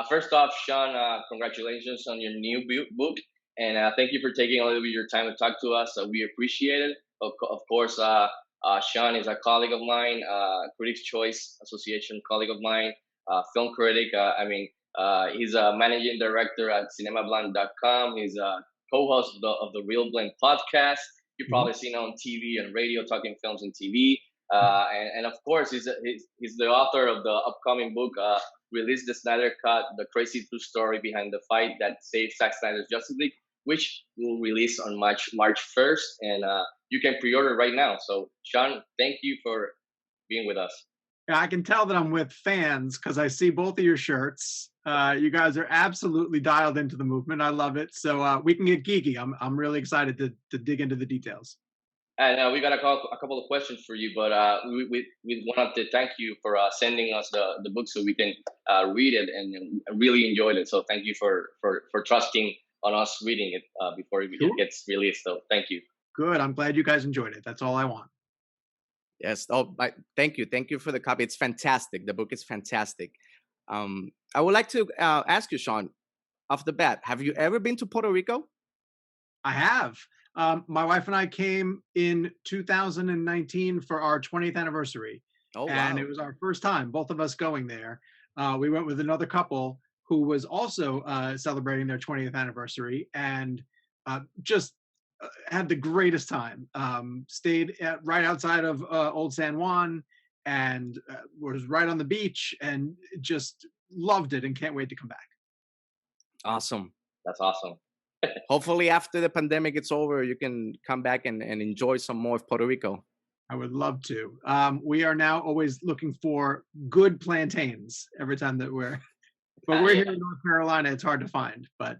First off, Sean, congratulations on your new book, and thank you for taking a little bit of your time to talk to us. We appreciate it. Of course, Sean is a colleague of mine, Critics' Choice Association colleague of mine, film critic. He's a managing director at CinemaBlend.com. He's a co-host of the Real Blend podcast. You've Mhm. probably seen him on TV and radio, talking films and TV. And of course, he's the author of the upcoming book, Release the Snyder Cut, the crazy true story behind the fight that saved Zack Snyder's Justice League, which will release on March 1st. And you can pre-order right now. So, Sean, thank you for being with us. Yeah, I can tell that I'm with fans because I see both of your shirts. You guys are absolutely dialed into the movement. I love it. So we can get geeky. I'm really excited to dig into the details. And we got a couple of questions for you, but we wanted to thank you for sending us the book so we can read it, and really enjoyed it. So thank you for trusting on us reading it before it Sure. gets released. So thank you. Good. I'm glad you guys enjoyed it. That's all I want. Yes. Oh, thank you. Thank you for the copy. It's fantastic. The book is fantastic. I would like to ask you, Sean, off the bat, have you ever been to Puerto Rico? I have. My wife and I came in 2019 for our 20th anniversary, Oh, and wow. it was our first time, both of us going there. We went with another couple who was also celebrating their 20th anniversary, and just had the greatest time. Stayed right outside of Old San Juan, and was right on the beach, and just loved it, and can't wait to come back. Awesome. That's awesome. Hopefully, after the pandemic it's over, you can come back and enjoy some more of Puerto Rico. I would love to. We are now always looking for good plantains every time that but we're Yeah. here in North Carolina. It's hard to find, but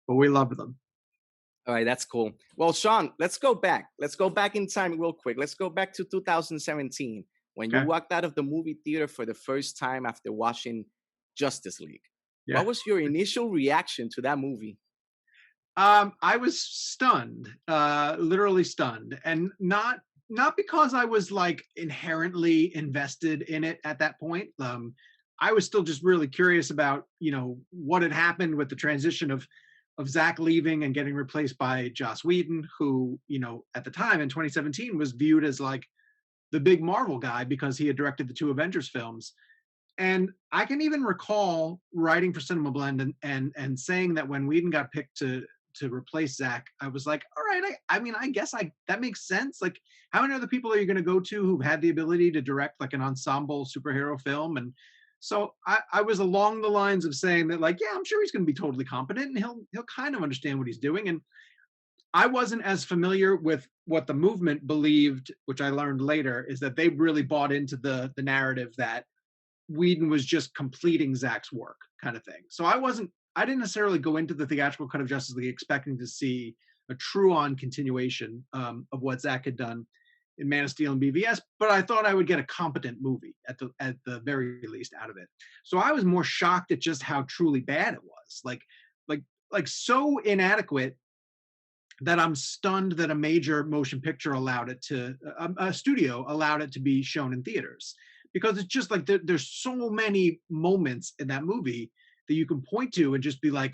we love them. All right, that's cool. Well, Sean, let's go back. Let's go back in time real quick. Let's go back to 2017 when you Okay. walked out of the movie theater for the first time after watching Justice League. Yeah. What was your initial reaction to that movie? I was stunned, literally stunned, and not because I was like inherently invested in it at that point. I was still just really curious about what had happened with the transition of Zack leaving and getting replaced by Joss Whedon, who at the time in 2017 was viewed as like the big Marvel guy because he had directed the two Avengers films. And I can even recall writing for Cinema Blend and saying that when Whedon got picked to replace Zack, I was like, all right, I mean, I guess that makes sense. Like, how many other people are you going to go to who've had the ability to direct like an ensemble superhero film? And so I was along the lines of saying that, like, yeah, I'm sure he's going to be totally competent and he'll kind of understand what he's doing. And I wasn't as familiar with what the movement believed, which I learned later, is that they really bought into the narrative that Whedon was just completing Zack's work, kind of thing. So I didn't necessarily go into the theatrical cut of Justice League expecting to see a true-on continuation of what Zack had done in Man of Steel and BVS, but I thought I would get a competent movie at the very least out of it. So I was more shocked at just how truly bad it was, like so inadequate that I'm stunned that a major motion picture allowed it to, a studio allowed it to be shown in theaters. Because it's just like there's so many moments in that movie that you can point to and just be like,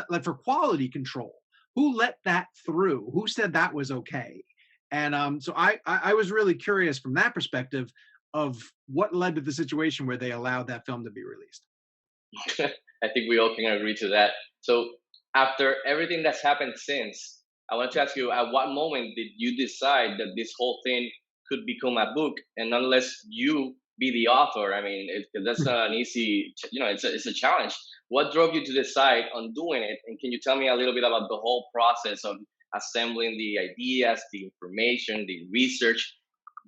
like for quality control, who let that through? Who said that was okay? And so I was really curious from that perspective of what led to the situation where they allowed that film to be released. I think we all can agree to that. So after everything that's happened since, I want to ask you, at what moment did you decide that this whole thing could become a book, and unless you be the author, I mean, that's not an easy, it's a challenge. What drove you to decide on doing it? And can you tell me a little bit about the whole process of assembling the ideas, the information, the research,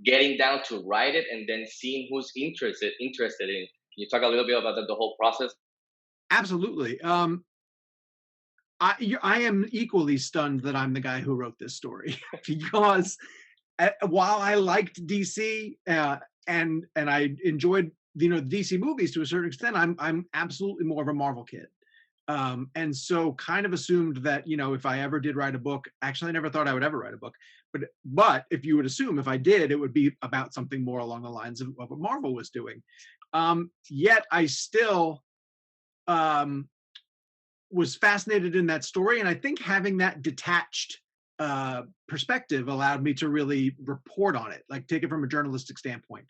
getting down to write it, and then seeing who's interested in? Can you talk a little bit about the whole process? Absolutely. I am equally stunned that I'm the guy who wrote this story because while I liked DC and I enjoyed the DC movies to a certain extent, I'm absolutely more of a Marvel kid. And so kind of assumed that if I ever did write a book, actually I never thought I would ever write a book, but if you would assume if I did, it would be about something more along the lines of what Marvel was doing. Yet I still um, was fascinated in that story, and I think having that detached perspective allowed me to really report on it, like take it from a journalistic standpoint,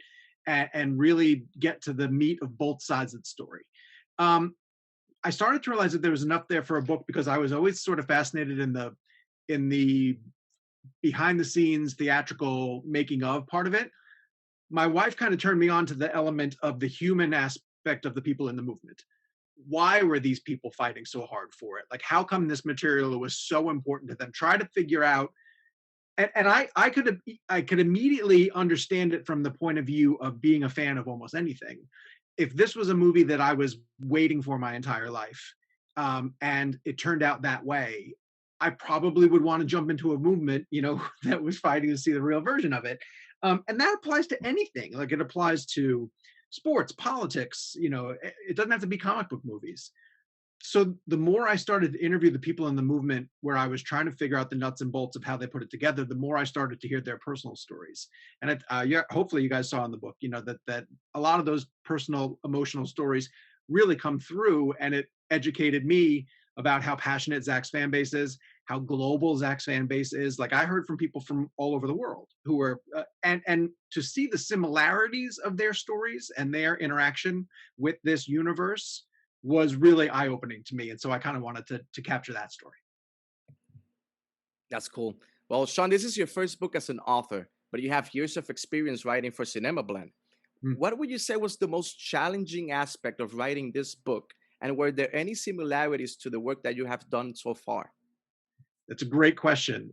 and really get to the meat of both sides of the story. Um, I started to realize that there was enough there for a book because I was always sort of fascinated in the behind the scenes theatrical making of part of it. My wife kind of turned me on to the element of the human aspect of the people in the movement. Why were these people fighting so hard for it? Like, how come this material was so important to them? Try to figure out. And I could immediately understand it from the point of view of being a fan of almost anything. If this was a movie that I was waiting for my entire life, and it turned out that way, I probably would want to jump into a movement, that was fighting to see the real version of it. And that applies to anything. Like, it applies to sports, politics. It doesn't have to be comic book movies. So the more I started to interview the people in the movement where I was trying to figure out the nuts and bolts of how they put it together, the more I started to hear their personal stories. And yeah, hopefully you guys saw in the book, that a lot of those personal, emotional stories really come through, and it educated me about how passionate Zack's fan base is, how global Zack's fan base is. Like, I heard from people from all over the world who were, and to see the similarities of their stories and their interaction with this universe was really eye-opening to me. And so I kind of wanted to capture that story. That's cool. Well, Sean, this is your first book as an author, but you have years of experience writing for Cinema Blend. What would you say was the most challenging aspect of writing this book? And were there any similarities to the work that you have done so far? That's a great question.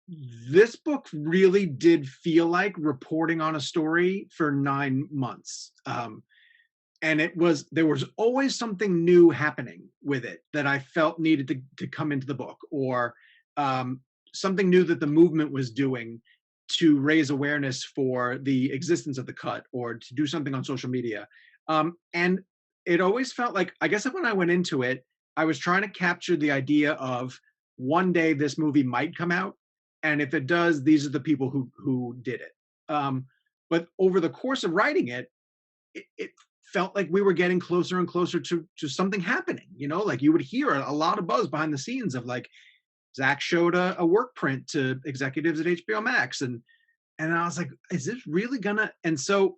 This book really did feel like reporting on a story for 9 months. And there was always something new happening with it that I felt needed to come into the book, or something new that the movement was doing to raise awareness for the existence of the cut, or to do something on social media. And it always felt like, I guess when I went into it, I was trying to capture the idea of one day this movie might come out, and if it does, these are the people who did it. But over the course of writing it felt like we were getting closer and closer to something happening. Like, you would hear a lot of buzz behind the scenes of, like, Zack showed a work print to executives at HBO Max, and I was like, is this really gonna? And so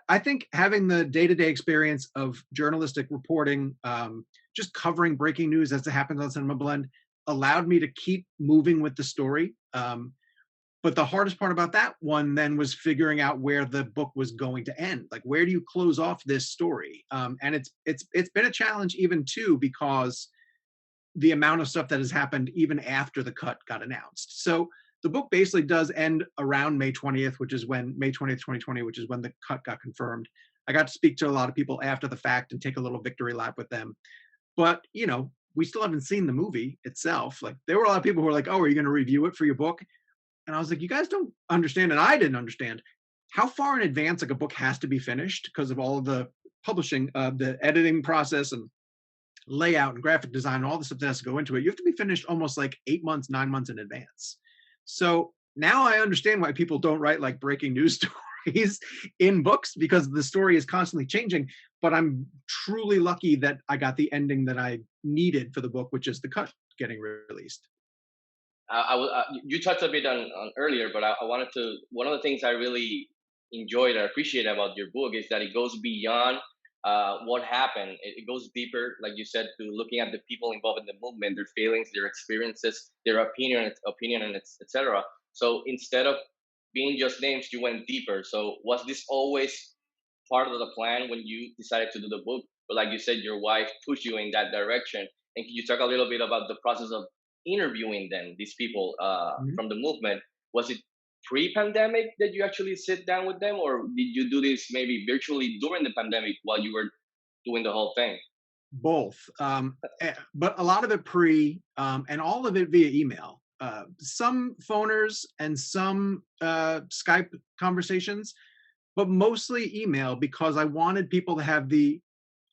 I think having the day-to-day experience of journalistic reporting, just covering breaking news as it happens on Cinema Blend, allowed me to keep moving with the story. But the hardest part about that one then was figuring out where the book was going to end. Like, where do you close off this story? And it's been a challenge even too, because the amount of stuff that has happened even after the cut got announced. So the book basically does end around May 20th, May 20th, 2020, which is when the cut got confirmed. I got to speak to a lot of people after the fact and take a little victory lap with them. But, we still haven't seen the movie itself. Like, there were a lot of people who were like, oh, are you going to review it for your book? And I was like, you guys don't understand, and I didn't understand how far in advance, like, a book has to be finished because of all of the publishing, the editing process and layout and graphic design and all the stuff that has to go into it. You have to be finished almost like 8 months, 9 months in advance. So now I understand why people don't write, like, breaking news stories in books, because the story is constantly changing. But I'm truly lucky that I got the ending that I needed for the book, which is the cut getting released. You touched a bit on earlier, but I wanted to. One of the things I really enjoyed and appreciate about your book is that it goes beyond what happened. It goes deeper, like you said, to looking at the people involved in the movement, their feelings, their experiences, their opinion, and etc. So instead of being just names, you went deeper. So was this always part of the plan when you decided to do the book? But like you said, your wife pushed you in that direction. And can you talk a little bit about the process of interviewing them, these people from the movement? Was it pre-pandemic that you actually sit down with them, or did you do this maybe virtually during the pandemic while you were doing the whole thing? Both, but a lot of it pre, and all of it via email. Some phoners and some Skype conversations, but mostly email, because I wanted people to have the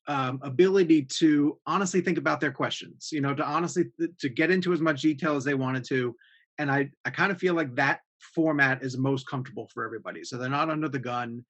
ability to honestly think about their questions, to get into as much detail as they wanted to. And I kind of feel like that format is most comfortable for everybody. So they're not under the gun.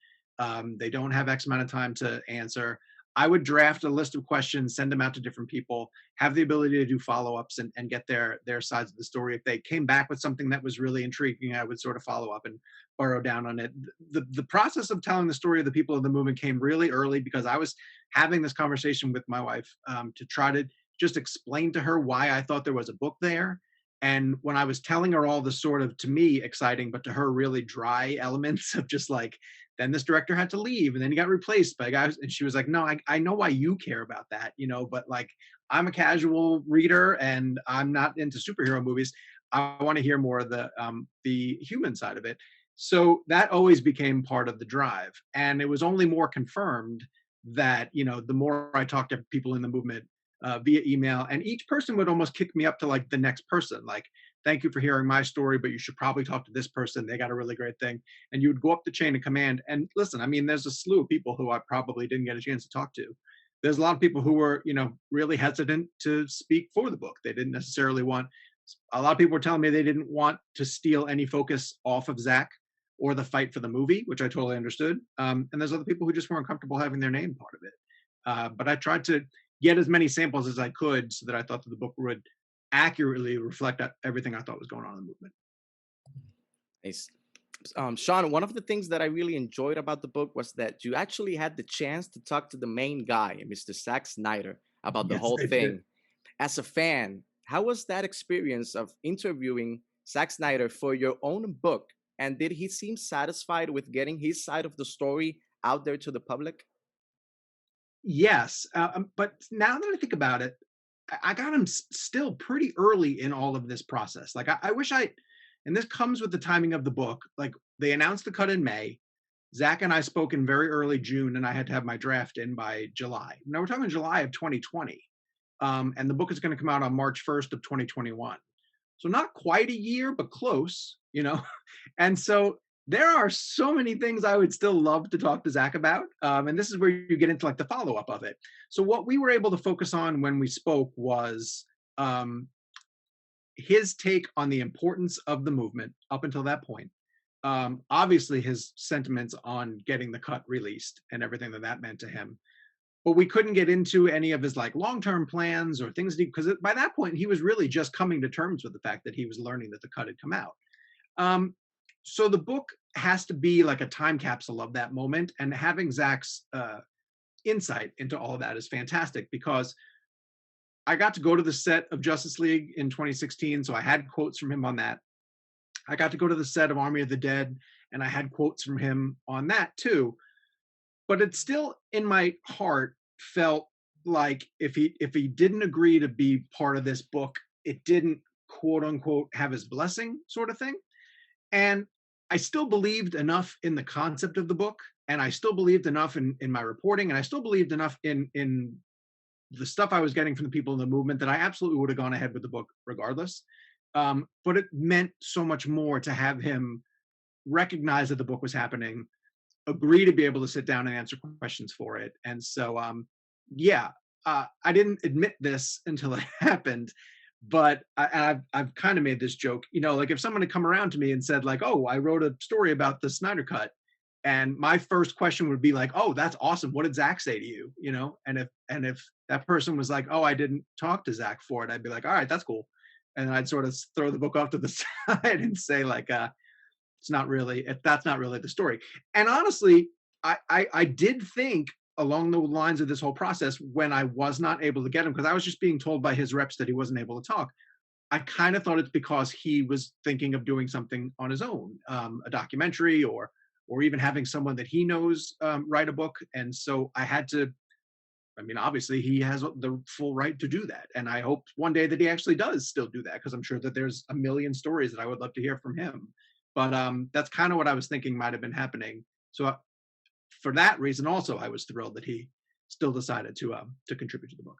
They don't have X amount of time to answer. I would draft a list of questions, send them out to different people, have the ability to do follow-ups and get their sides of the story. If they came back with something that was really intriguing, I would sort of follow up and burrow down on it. The process of telling the story of the people of the movement came really early because I was having this conversation with my wife to try to just explain to her why I thought there was a book there. And when I was telling her all the sort of, to me, exciting, but to her really dry elements of just like, then this director had to leave and then he got replaced by guys. And she was like, no, I know why you care about that, but like, I'm a casual reader and I'm not into superhero movies. I want to hear more of the human side of it. So that always became part of the drive. And it was only more confirmed that, the more I talked to people in the movement via email, and each person would almost kick me up to like the next person, like, thank you for hearing my story, but you should probably talk to this person. They got a really great thing. And you would go up the chain of command. And listen, I mean, there's a slew of people who I probably didn't get a chance to talk to. There's a lot of people who were, really hesitant to speak for the book. They didn't necessarily want, a lot of people were telling me they didn't want to steal any focus off of Zack or the fight for the movie, which I totally understood. And there's other people who just weren't comfortable having their name part of it. But I tried to get as many samples as I could so that I thought that the book would accurately reflect everything I thought was going on in the movement. Nice. Sean, one of the things that I really enjoyed about the book was that you actually had the chance to talk to the main guy, Mr. Zack Snyder, about the whole thing. As a fan, how was that experience of interviewing Zack Snyder for your own book? And did he seem satisfied with getting his side of the story out there to the public? Yes, but now that I think about it, I got him still pretty early in all of this process. Like I wish and this comes with the timing of the book. Like they announced the cut in May. Zack and I spoke in very early June, and I had to have my draft in by July. Now we're talking July of 2020, and the book is going to come out on March 1st of 2021. So not quite a year, but close, And so there are so many things I would still love to talk to Zack about. And this is where you get into like the follow-up of it. So what we were able to focus on when we spoke was his take on the importance of the movement up until that point. Obviously his sentiments on getting the cut released and everything that meant to him. But we couldn't get into any of his like long-term plans or things because by that point he was really just coming to terms with the fact that he was learning that the cut had come out. So the book has to be like a time capsule of that moment, and having Zack's insight into all of that is fantastic because I got to go to the set of Justice League in 2016, so I had quotes from him on that. I got to go to the set of Army of the Dead, and I had quotes from him on that too. But it still, in my heart, felt like if he didn't agree to be part of this book, it didn't quote unquote have his blessing, sort of thing. And I still believed enough in the concept of the book, and I still believed enough in my reporting, and I still believed enough in the stuff I was getting from the people in the movement that I absolutely would have gone ahead with the book regardless. But it meant so much more to have him recognize that the book was happening, agree to be able to sit down and answer questions for it. And so, I didn't admit this until it happened. But I've kind of made this joke, like if someone had come around to me and said like, oh, I wrote a story about the Snyder Cut, and my first question would be like, oh, that's awesome. What did Zack say to you? And if that person was like, oh, I didn't talk to Zack for it, I'd be like, all right, that's cool. And I'd sort of throw the book off to the side and say like, that's not really the story. And honestly, I did think along the lines of this whole process when I was not able to get him, because I was just being told by his reps that he wasn't able to talk. I kind of thought it's because he was thinking of doing something on his own, a documentary or even having someone that he knows write a book. And so I had to, obviously he has the full right to do that. And I hope one day that he actually does still do that, because I'm sure that there's a million stories that I would love to hear from him. But that's kind of what I was thinking might have been happening. So for that reason, also, I was thrilled that he still decided to contribute to the book.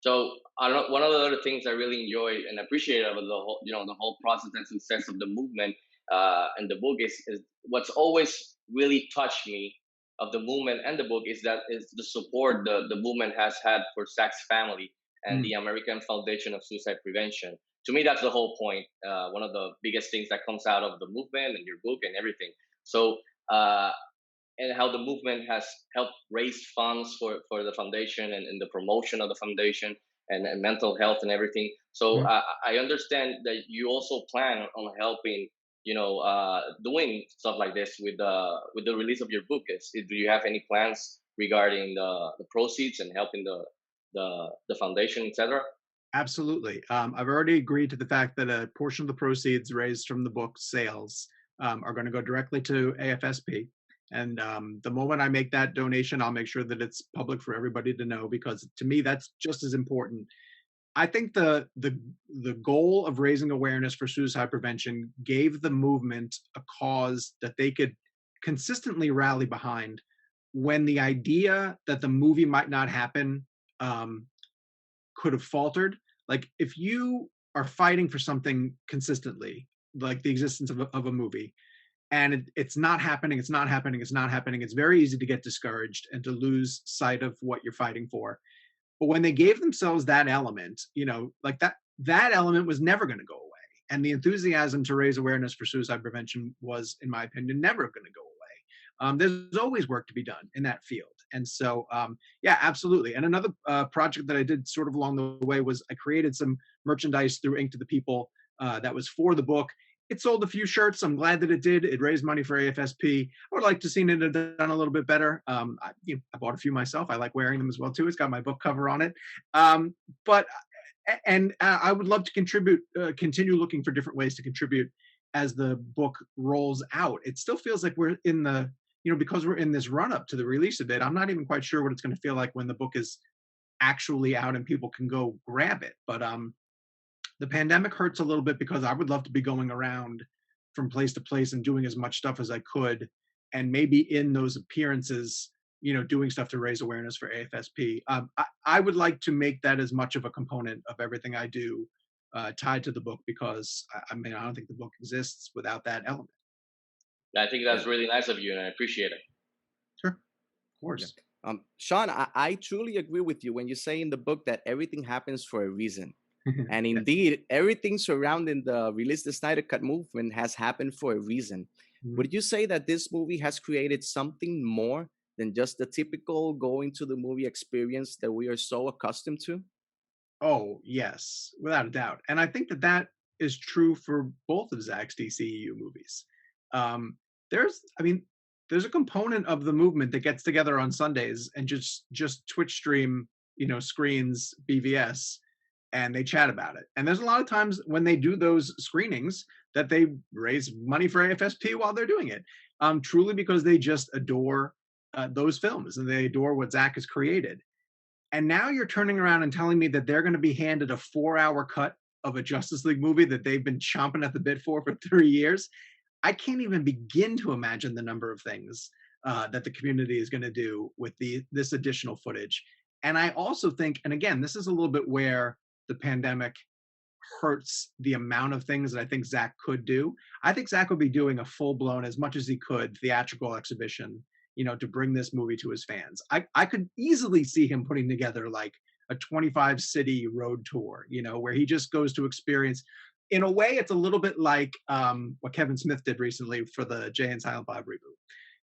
So one of the other things I really enjoy and appreciate of the whole process and success of the movement and the book is what's always really touched me of the movement and the book is the support the movement has had for Zack's family and the American Foundation of Suicide Prevention. To me, that's the whole point. One of the biggest things that comes out of the movement and your book and everything. So and how the movement has helped raise funds for the foundation and the promotion of the foundation and mental health and everything. So Mhm. I understand that you also plan on helping, doing stuff like this with the release of your book. Do you have any plans regarding the proceeds and helping the foundation, etc.? Absolutely. I've already agreed to the fact that a portion of the proceeds raised from the book sales are going to go directly to AFSP. And the moment I make that donation, I'll make sure that it's public for everybody to know, because to me, that's just as important. I think the goal of raising awareness for suicide prevention gave the movement a cause that they could consistently rally behind when the idea that the movie might not happen um, could have faltered. Like, if you are fighting for something consistently, like the existence of a movie, and it's not happening, it's not happening, it's not happening, it's very easy to get discouraged and to lose sight of what you're fighting for. But when they gave themselves that element, like that element was never going to go away. And the enthusiasm to raise awareness for suicide prevention was, in my opinion, never going to go away. There's always work to be done in that field. And so, yeah, absolutely. And another project that I did sort of along the way was I created some merchandise through Ink to the People that was for the book. It sold a few shirts. I'm glad that it did. It raised money for AFSP. I would like to see it done a little bit better. I bought a few myself. I like wearing them as well too. It's got my book cover on it. But and I would love to contribute, continue looking for different ways to contribute as the book rolls out. It still feels like we're in the, because we're in this run up to the release of it. I'm not even quite sure what it's going to feel like when the book is actually out and people can go grab it. But the pandemic hurts a little bit because I would love to be going around from place to place and doing as much stuff as I could, and maybe in those appearances, doing stuff to raise awareness for AFSP. I would like to make that as much of a component of everything I do tied to the book, because I mean, I don't think the book exists without that element. I think Yeah. that's really nice of you, and I appreciate it. Sure, of Yeah. course. Sean, I truly agree with you when you say in the book that everything happens for a reason. And indeed, everything surrounding the release the Snyder Cut movement has happened for a reason. Would you say that this movie has created something more than just the typical going to the movie experience that we are so accustomed to? Oh, yes, without a doubt. And I think that that is true for both of Zack's DCEU movies. Um, I mean, there's a component of the movement that gets together on Sundays and just Twitch stream, screens BVS, and they chat about it. And there's a lot of times when they do those screenings that they raise money for AFSP while they're doing it, truly because they just adore those films and they adore what Zack has created. And now you're turning around and telling me that they're going to be handed a 4-hour cut of a Justice League movie that they've been chomping at the bit for 3 years. I can't even begin to imagine the number of things that the community is going to do with this additional footage. And I also think, and again, this is a little bit where the pandemic hurts the amount of things that I think Zack could do. I think Zack would be doing a full blown, as much as he could, theatrical exhibition, to bring this movie to his fans. I could easily see him putting together like a 25 city road tour, where he just goes to experience. In a way, it's a little bit like what Kevin Smith did recently for the Jay and Silent Bob reboot.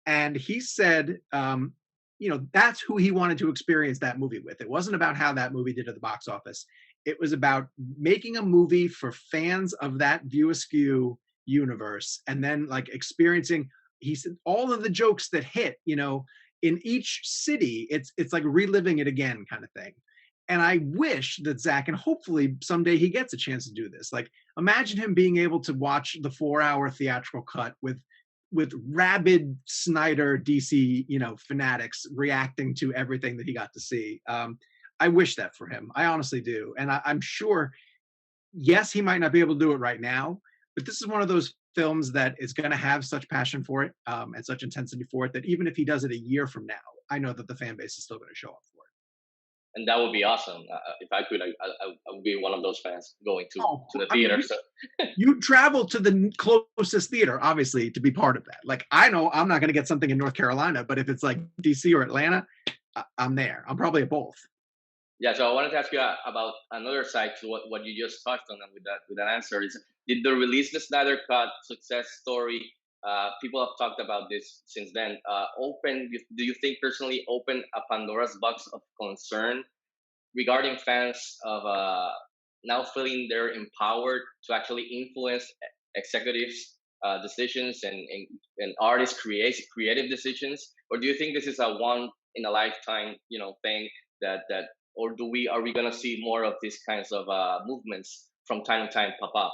And he said, that's who he wanted to experience that movie with. It wasn't about how that movie did at the box office. It was about making a movie for fans of that View Askew universe, and then like experiencing, he said, all of the jokes that hit, in each city. It's like reliving it again, kind of thing. And I wish that Zack, and hopefully someday he gets a chance to do this. Like, imagine him being able to watch the 4-hour theatrical cut with rabid Snyder DC, fanatics reacting to everything that he got to see. I wish that for him. I honestly do. And I'm sure, yes, he might not be able to do it right now, but this is one of those films that is going to have such passion for it and such intensity for it that even if he does it a year from now, I know that the fan base is still going to show up for it. And that would be awesome. If I could, I would be one of those fans going to the I mean, theater. So you travel to the closest theater, obviously, to be part of that. Like, I know I'm not going to get something in North Carolina, but if it's like DC or Atlanta, I'm there. I'm probably at both. yeah, so I wanted to ask you about another side to what you just touched on, and with that answer is, did the release the Snyder Cut success story people have talked about this since then. Do you think personally open a Pandora's box of concern regarding fans of now feeling they're empowered to actually influence executives' decisions and artists' creative decisions, or do you think this is a one in a lifetime thing that or are we gonna see more of these kinds of movements from time to time pop up?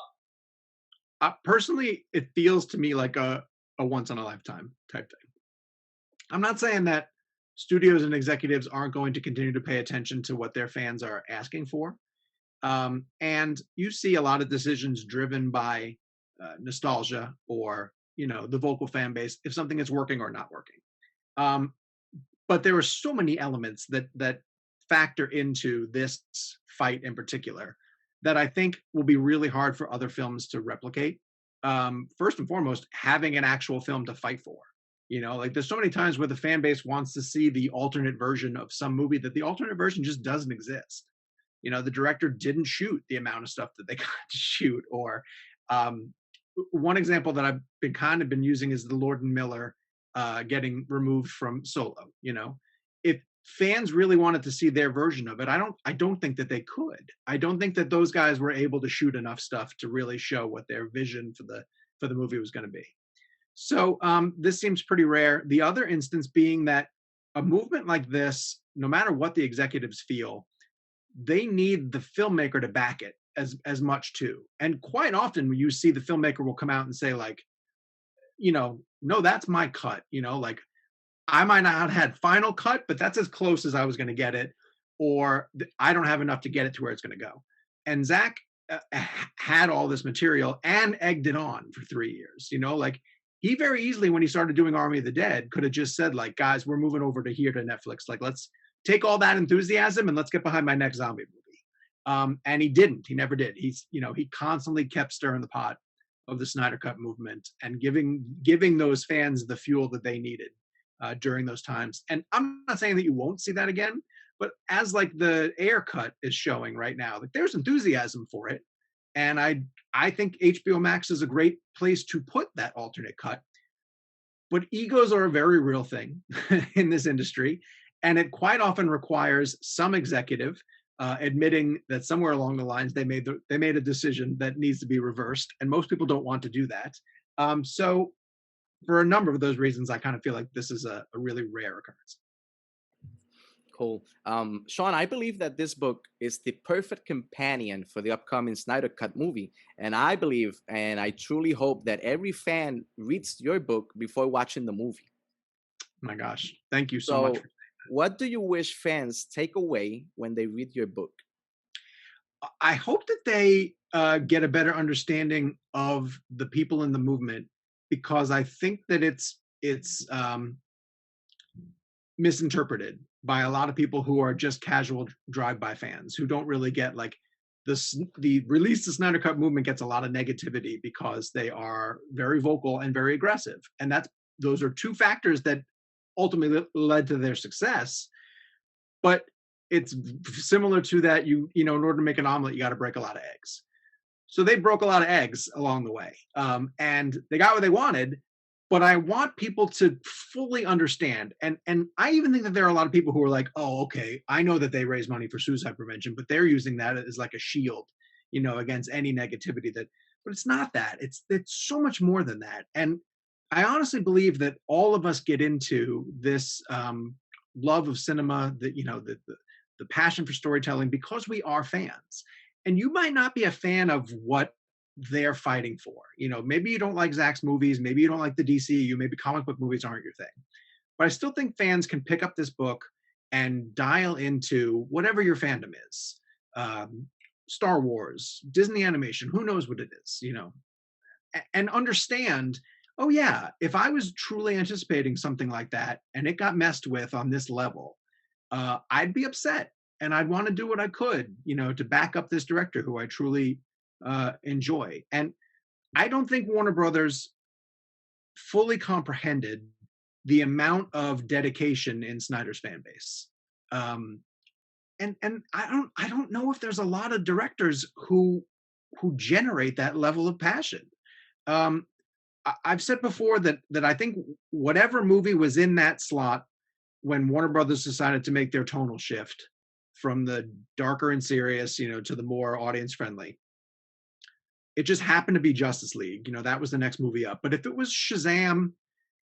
Personally, it feels to me like a once in a lifetime type thing. I'm not saying that studios and executives aren't going to continue to pay attention to what their fans are asking for. And you see a lot of decisions driven by nostalgia or the vocal fan base if something is working or not working. But there are so many elements that factor into this fight in particular that I think will be really hard for other films to replicate. First and foremost, having an actual film to fight for. Like there's so many times where the fan base wants to see the alternate version of some movie that the alternate version just doesn't exist. The director didn't shoot the amount of stuff that they got to shoot. Or one example that I've been using is the Lord and Miller getting removed from Solo. If fans really wanted to see their version of it, I don't think that they could. I don't think that those guys were able to shoot enough stuff to really show what their vision for the movie was going to be. So this seems pretty rare. The other instance being that a movement like this, no matter what the executives feel, they need the filmmaker to back it as much too. And quite often you see the filmmaker will come out and say like, no, that's my cut. Like I might not have had final cut, but that's as close as I was going to get it. Or I don't have enough to get it to where it's going to go. And Zack had all this material and egged it on for 3 years. Like he very easily, when he started doing Army of the Dead, could have just said like, guys, we're moving over to here to Netflix. Like, let's take all that enthusiasm and let's get behind my next zombie movie. And he didn't. He never did. He constantly kept stirring the pot of the Snyder Cut movement and giving those fans the fuel that they needed during those times. And I'm not saying that you won't see that again, but as like the Air cut is showing right now, like there's enthusiasm for it. And I think HBO Max is a great place to put that alternate cut. But egos are a very real thing in this industry. And it quite often requires some executive admitting that somewhere along the lines they made a decision that needs to be reversed, and most people don't want to do that. So, for a number of those reasons, I kind of feel like this is a really rare occurrence. Cool. Sean, I believe that this book is the perfect companion for the upcoming Snyder Cut movie, and I believe and I truly hope that every fan reads your book before watching the movie. My gosh, thank you so much. What do you wish fans take away when they read your book? I hope that they get a better understanding of the people in the movement, because I think that it's misinterpreted by a lot of people who are just casual drive-by fans who don't really get like the release the Snyder Cut movement gets a lot of negativity because they are very vocal and very aggressive, and those are two factors that ultimately led to their success. But it's similar to that, in order to make an omelet, you got to break a lot of eggs. So they broke a lot of eggs along the way, and they got what they wanted. But I want people to fully understand, and I even think that there are a lot of people who are like, oh, okay, I know that they raise money for suicide prevention, but they're using that as like a shield, against any negativity. But it's not that. It's so much more than that. And I honestly believe that all of us get into this love of cinema, the passion for storytelling, because we are fans. And you might not be a fan of what they're fighting for. Maybe you don't like Zack's movies, maybe you don't like the DCU, maybe comic book movies aren't your thing. But I still think fans can pick up this book and dial into whatever your fandom is. Star Wars, Disney animation, who knows what it is, and understand, oh yeah, if I was truly anticipating something like that and it got messed with on this level, I'd be upset, and I'd want to do what I could, to back up this director who I truly enjoy. And I don't think Warner Brothers fully comprehended the amount of dedication in Snyder's fan base. And I don't know if there's a lot of directors who generate that level of passion. I've said before that I think whatever movie was in that slot when Warner Brothers decided to make their tonal shift from the darker and serious, to the more audience friendly, it just happened to be Justice League. That was the next movie up. But if it was Shazam,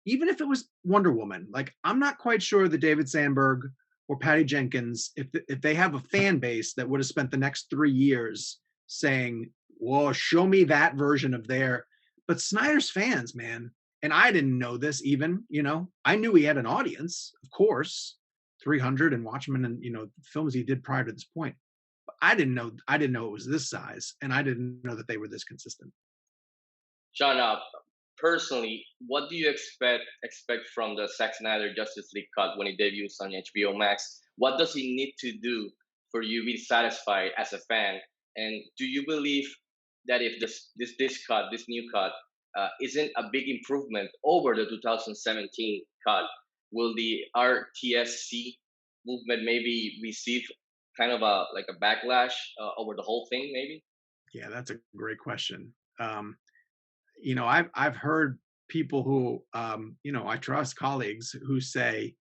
even if it was Wonder Woman, like I'm not quite sure that David Sandberg or Patty Jenkins, if they have a fan base that would have spent the next 3 years saying, "Well, show me that version of their." But Snyder's fans, man, and I didn't know this even. I knew he had an audience, of course, 300 and Watchmen and films he did prior to this point. But I didn't know it was this size, and I didn't know that they were this consistent. Sean, personally, what do you expect from the Zack Snyder Justice League cut when it debuts on HBO Max? What does he need to do for you to be satisfied as a fan? And do you believe that if this new cut, isn't a big improvement over the 2017 cut, will the RTSC movement maybe receive kind of a backlash over the whole thing? Maybe. Yeah, that's a great question. I've heard people who I trust, colleagues who say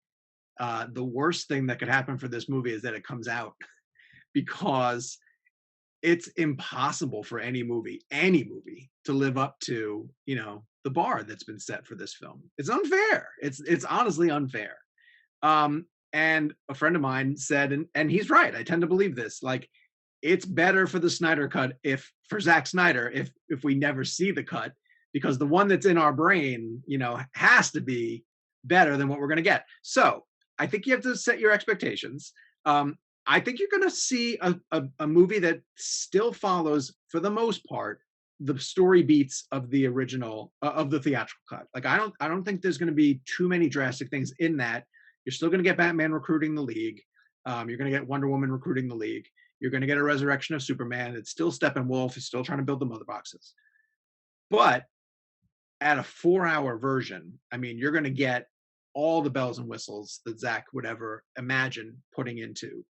the worst thing that could happen for this movie is that it comes out because it's impossible for any movie to live up to the bar that's been set for this film. It's unfair. It's honestly unfair. And a friend of mine said, and he's right, I tend to believe this, like it's better for the Snyder cut for Zack Snyder if we never see the cut, because the one that's in our brain, has to be better than what we're going to get. So I think you have to set your expectations. I think you're going to see a movie that still follows, for the most part, the story beats of the original, of the theatrical cut. Like I don't think there's going to be too many drastic things in that. You're still going to get Batman recruiting the League. You're going to get Wonder Woman recruiting the League. You're going to get a resurrection of Superman. It's still Steppenwolf. He's still trying to build the mother boxes. But at a 4-hour version, I mean, you're going to get all the bells and whistles that Zack would ever imagine putting into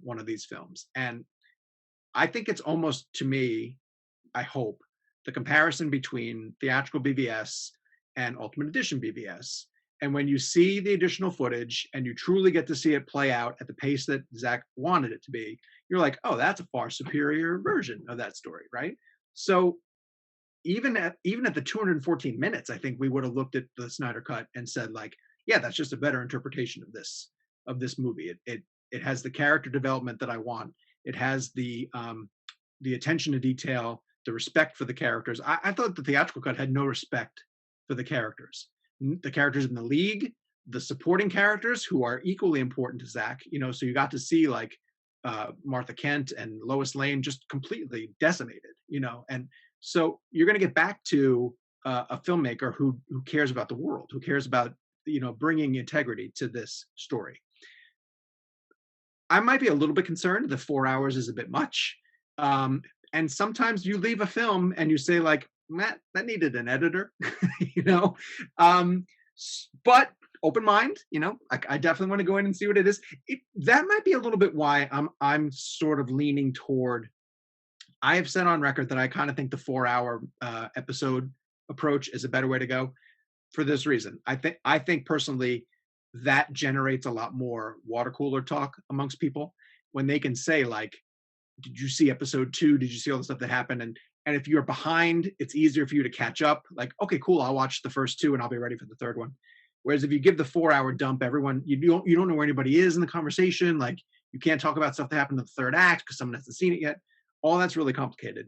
one of these films. And I think it's almost, to me, I hope, the comparison between theatrical BVS and Ultimate Edition BVS. And when you see the additional footage and you truly get to see it play out at the pace that Zack wanted it to be, you're like, oh, that's a far superior version of that story, right? So even at the 214 minutes, I think we would have looked at the Snyder Cut and said, like, yeah, that's just a better interpretation of this movie. It has the character development that I want. It has the attention to detail, the respect for the characters. I thought the theatrical cut had no respect for the characters. The characters in the League, the supporting characters who are equally important to Zack. So you got to see like Martha Kent and Lois Lane just completely decimated. And so you're going to get back to a filmmaker who cares about the world, who cares about bringing integrity to this story. I might be a little bit concerned. The 4 hours is a bit much. And sometimes you leave a film and you say, like, Matt, that needed an editor, but open mind, I definitely want to go in and see what it is. That might be a little bit why I'm sort of leaning toward, I have said on record that I kind of think the 4-hour episode approach is a better way to go for this reason. I think personally that generates a lot more water cooler talk amongst people when they can say, like, did you see episode 2? Did you see all the stuff that happened? And if you're behind, it's easier for you to catch up. Like, okay, cool, I'll watch the first 2 and I'll be ready for the third one. Whereas if you give the 4-hour dump, everyone, you don't know where anybody is in the conversation. Like, you can't talk about stuff that happened in the third act because someone hasn't seen it yet. All that's really complicated.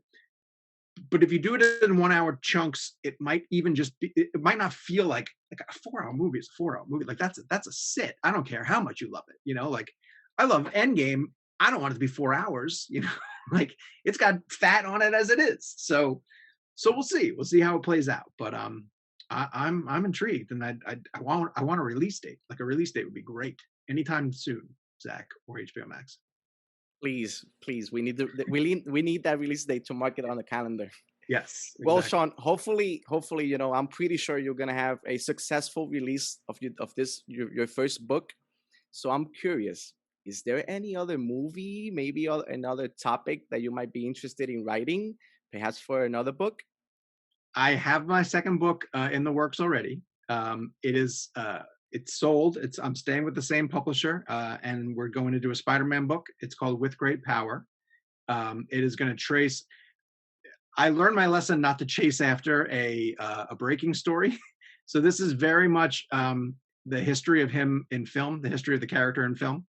But if you do it in 1-hour chunks, it might even just be, it might not feel like a 4-hour movie is a 4-hour movie. Like that's a sit. I don't care how much you love it. Like I love Endgame. I don't want it to be 4 hours, like it's got fat on it as it is. So we'll see. We'll see how it plays out. But I'm intrigued, and I want a release date. Like a release date would be great anytime soon, Zack or HBO Max. Please, we need that release date to mark it on the calendar. Yes. Exactly. Well, Sean, hopefully, I'm pretty sure you're gonna have a successful release of your first book. So I'm curious, is there any other movie, maybe another topic that you might be interested in writing, perhaps for another book? I have my second book in the works already. It is it's sold. I'm staying with the same publisher, and we're going to do a Spider-Man book. It's called With Great Power. It is going to trace. I learned my lesson not to chase after a breaking story. So this is very much the history of him in film, the history of the character in film,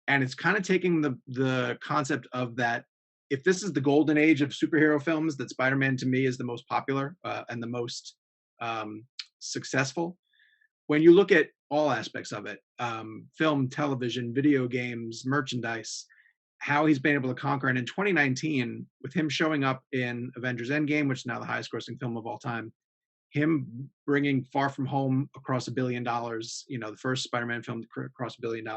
and it's kind of taking the concept of that. If this is the golden age of superhero films, that Spider-Man to me is the most popular and the most successful. When you look at all aspects of it, film, television, video games, merchandise, how he's been able to conquer. And in 2019, with him showing up in Avengers Endgame, which is now the highest grossing film of all time, him bringing Far From Home across $1 billion, the first Spider-Man film to cross $1 billion,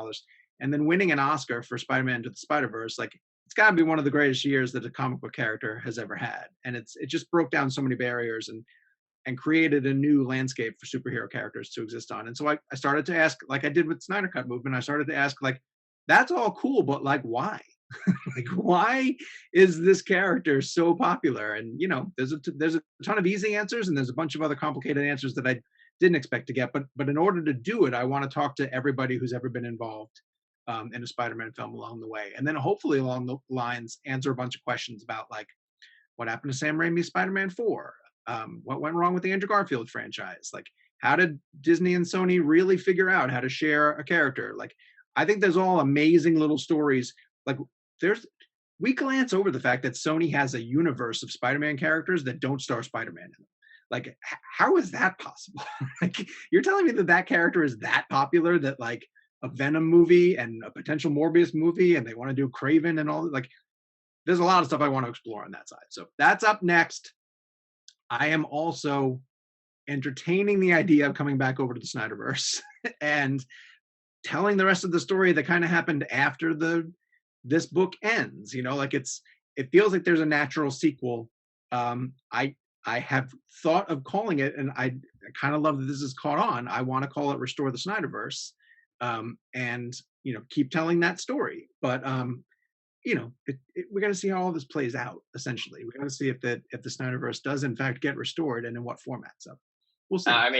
and then winning an Oscar for Spider-Man to the Spider-Verse, like, it's got to be one of the greatest years that a comic book character has ever had. And it just broke down so many barriers and created a new landscape for superhero characters to exist on. And so I started to ask, like I did with Snyder Cut movement, I started to ask, like, that's all cool, but like, why? Like, why is this character so popular? And there's a ton of easy answers, and there's a bunch of other complicated answers that I didn't expect to get. But in order to do it, I want to talk to everybody who's ever been involved in a Spider-Man film along the way, and then hopefully along the lines answer a bunch of questions about, like, what happened to Sam Raimi's Spider-Man 4, what went wrong with the Andrew Garfield franchise, like, how did Disney and Sony really figure out how to share a character? Like, I think there's all amazing little stories. Like, we glance over the fact that Sony has a universe of Spider-Man characters that don't star Spider-Man in them. Like, how is that possible? Like, you're telling me that character is that popular that, like, a Venom movie and a potential Morbius movie, and they want to do Craven and all, like, there's a lot of stuff I want to explore on that side. So that's up next. I am also entertaining the idea of coming back over to the Snyderverse and telling the rest of the story that kind of happened after this book ends. Like, it feels like there's a natural sequel. I have thought of calling it, and I kind of love that this is caught on. I want to call it Restore the Snyderverse, and keep telling that story. But we're going to see how all this plays out. Essentially, we're going to see if the Snyderverse does in fact get restored, and in what format. So we'll see. Sign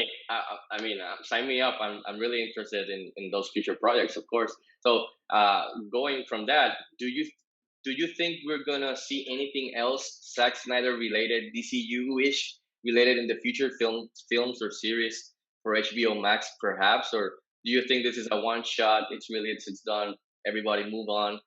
me up. I'm really interested in those future projects, of course. So going from that, do you think we're gonna see anything else Zack Snyder related, DCU-ish related in the future, films or series for HBO Max, perhaps? Or do you think this is a one shot? It's done. Everybody move on.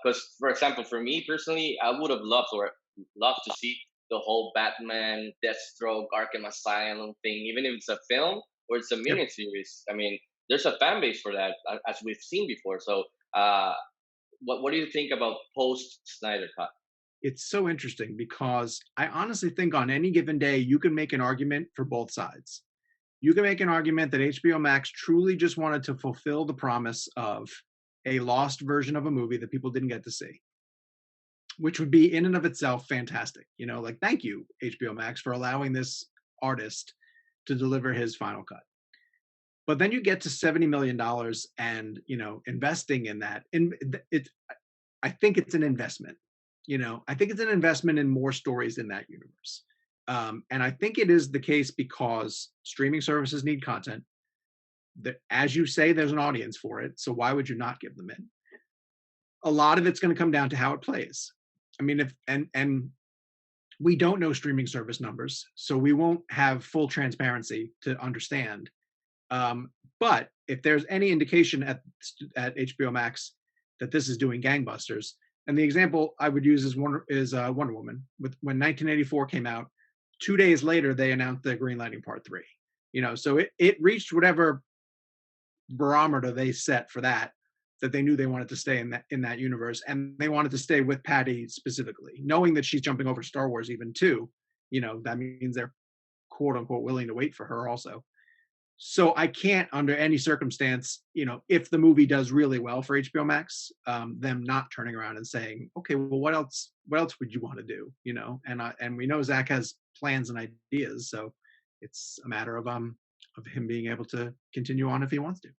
Because, for example, for me personally, I would have loved to see the whole Batman, Deathstroke, Arkham Asylum thing, even if it's a film or it's a miniseries. I mean, there's a fan base for that, as we've seen before. So, what do you think about post Snyder Cut? It's so interesting because I honestly think on any given day, you can make an argument for both sides. You can make an argument that HBO Max truly just wanted to fulfill the promise of a lost version of a movie that people didn't get to see, which would be in and of itself fantastic. Like, thank you, HBO Max, for allowing this artist to deliver his final cut. But then you get to $70 million and, investing in that. I think it's an investment. I think it's an investment in more stories in that universe. And I think it is the case because streaming services need content. That, as you say, there's an audience for it. So why would you not give them in? A lot of it's going to come down to how it plays. I mean, and we don't know streaming service numbers, so we won't have full transparency to understand. But if there's any indication at HBO Max that this is doing gangbusters, and the example I would use is Wonder Woman. When 1984 came out, 2 days later they announced the Greenlighting Part 3. So it reached whatever barometer they set for that they knew they wanted to stay in that universe, and they wanted to stay with Patty specifically, knowing that she's jumping over to Star Wars even too. That means they're quote unquote willing to wait for her also. So I can't, under any circumstance, if the movie does really well for HBO Max, them not turning around and saying, okay, well, what else would you want to do? And we know Zack has plans and ideas, so it's a matter of him being able to continue on if he wants to.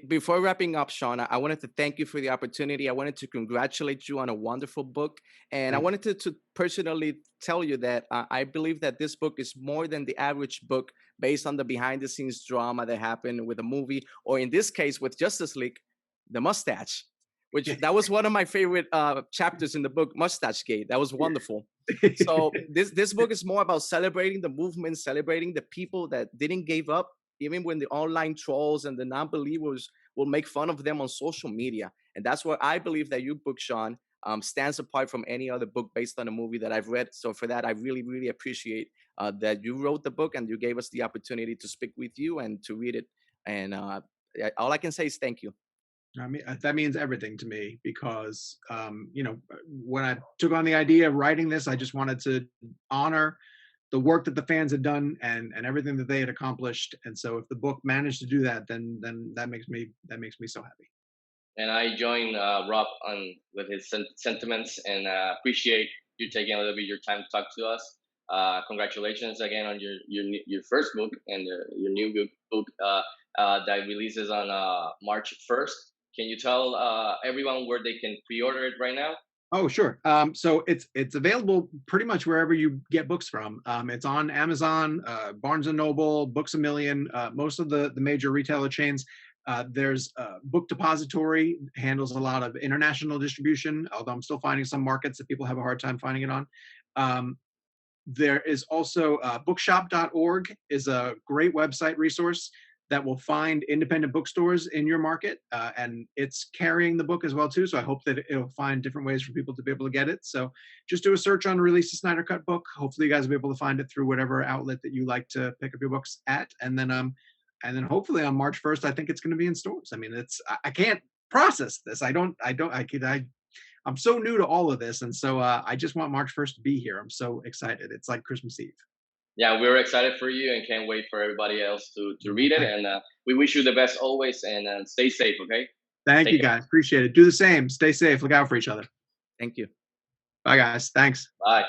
Before wrapping up, Sean, I wanted to thank you for the opportunity. I wanted to congratulate you on a wonderful book. And I Thank you. wanted to personally tell you that I believe that this book is more than the average book based on the behind the scenes drama that happened with a movie, or in this case, with Justice League, the mustache, which that was one of my favorite chapters in the book, Mustache Gate. That was wonderful. So this book is more about celebrating the movement, celebrating the people that didn't give up, even when the online trolls and the non-believers will make fun of them on social media. And that's where I believe that your book, Sean, stands apart from any other book based on a movie that I've read. So for that, I really, really appreciate that you wrote the book and you gave us the opportunity to speak with you and to read it. And all I can say is thank you. I mean, that means everything to me because, when I took on the idea of writing this, I just wanted to honor the work that the fans had done and everything that they had accomplished. And so, if the book managed to do that, then that makes me so happy. And I join Rob on with his sentiments and appreciate you taking a little bit of your time to talk to us. Congratulations again on your first book and your new book that releases on March 1st. Can you tell everyone where they can pre-order it right now? Oh, sure. So it's available pretty much wherever you get books from. It's on Amazon, Barnes and Noble, Books a Million, most of the major retailer chains. There's Book Depository, handles a lot of international distribution, although I'm still finding some markets that people have a hard time finding it on. There is also bookshop.org is a great website resource that will find independent bookstores in your market, and it's carrying the book as well too. So I hope that it'll find different ways for people to be able to get it. So just do a search on Release the Snyder Cut book. Hopefully you guys will be able to find it through whatever outlet that you like to pick up your books at, and then hopefully on March 1st, I think it's going to be in stores. I mean, I can't process this. I'm so new to all of this, and so I just want March 1st to be here. I'm so excited. It's like Christmas Eve. Yeah, we're excited for you and can't wait for everybody else to read it. And we wish you the best always and stay safe, okay? Thank Take you, care. guys. Appreciate it. Do the same. Stay safe. Look out for each other. Thank you. Bye, guys. Thanks. Bye.